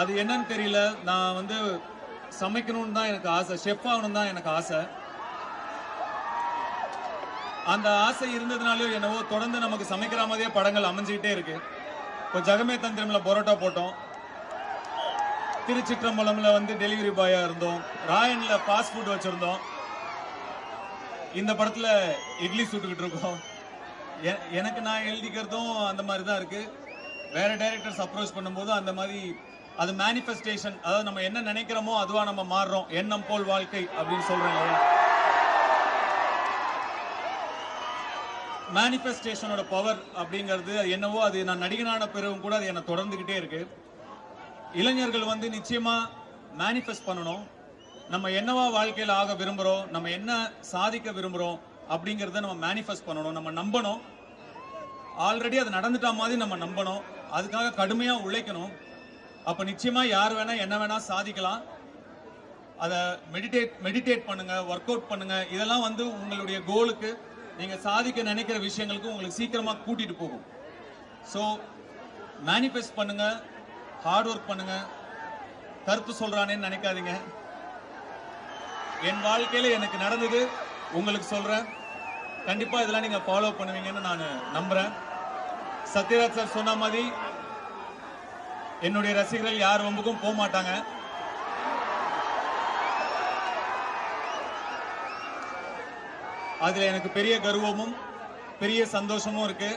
அது என்னன்னு தெரியல. நான் வந்து சமைக்கணும்னு தான் எனக்கு ஆசை, ஷெஃப் ஆகணும் தான் எனக்கு ஆசை. அந்த ஆசை இருந்ததுனாலயோ என்னவோ தொடர்ந்து நமக்கு சமைக்கிற மாதிரியே படங்கள் அமைஞ்சுக்கிட்டே இருக்கு. இப்போ ஜகமே தந்திரம்ல பரோட்டா போட்டோம், திருச்சிற்றம்பலம்ல வந்து டெலிவரி பாயா இருந்தோம், ராயன்ல ஃபாஸ்ட் ஃபுட் வச்சிருந்தோம், இந்த படத்துல இட்லி சுட்டுக்கிட்டு இருக்கோம். எனக்கு நான் எழுதிக்கிறதும் அந்த மாதிரி தான் இருக்கு. வேற டைரக்டர்ஸ் அப்ரோச் பண்ணும்போது அந்த மாதிரி அது மேனிஃபெஸ்டேஷன், அதாவது நம்ம என்ன நினைக்கிறோமோ அதுவா நம்ம மாறுறோம். எண்ணம் போல் வாழ்க்கை அப்படின்னு சொல்றேன் இல்லையா? மேனிஃபெஸ்டேஷனோட பவர் அப்படிங்கிறது என்னவோ அது நான் நடிகனான பிறகும் கூட அது என்ன தொடர்ந்துகிட்டே இருக்கு. இளைஞர்கள் வந்து நிச்சயமா மேனிஃபெஸ்ட் பண்ணணும். நம்ம என்னவா வாழ்க்கையில் ஆக விரும்புறோம், நம்ம என்ன சாதிக்க விரும்புறோம் அப்படிங்கறத நம்ம மேனிஃபெஸ்ட் பண்ணணும், நம்ம நம்பணும். ஆல்ரெடி அது நடந்துட்டா மாதிரி நம்ம நம்பணும், அதுக்காக கடுமையா உழைக்கணும். அப்ப நிச்சயமா யார் வேணா என்ன வேணா சாதிக்கலாம். அதை மெடிடேட் பண்ணுங்க, ஒர்க் அவுட் பண்ணுங்க. இதெல்லாம் வந்து உங்களுடைய கோலுக்கு, நீங்க சாதிக்க நினைக்கிற விஷயங்களுக்கு உங்களுக்கு சீக்கிரமா கூட்டிட்டு போகும். ஸோ மேனிஃபெஸ்ட் பண்ணுங்க, ஹார்ட் ஒர்க் பண்ணுங்க. கருத்து சொல்றானேன்னு நினைக்காதீங்க. என் வாழ்க்கையில எனக்கு நடந்தது உங்களுக்கு சொல்றேன். கண்டிப்பா இதெல்லாம் நீங்க ஃபாலோ பண்ணுவீங்கன்னு நான் நம்புறேன். சத்யராஜ் சார் சொன்ன மாதிரி என்னுடைய ரசிகர்கள் யார் வம்புக்கும் போக மாட்டாங்க. அதுல எனக்கு பெரிய கர்வமும் பெரிய சந்தோஷமும் இருக்கு.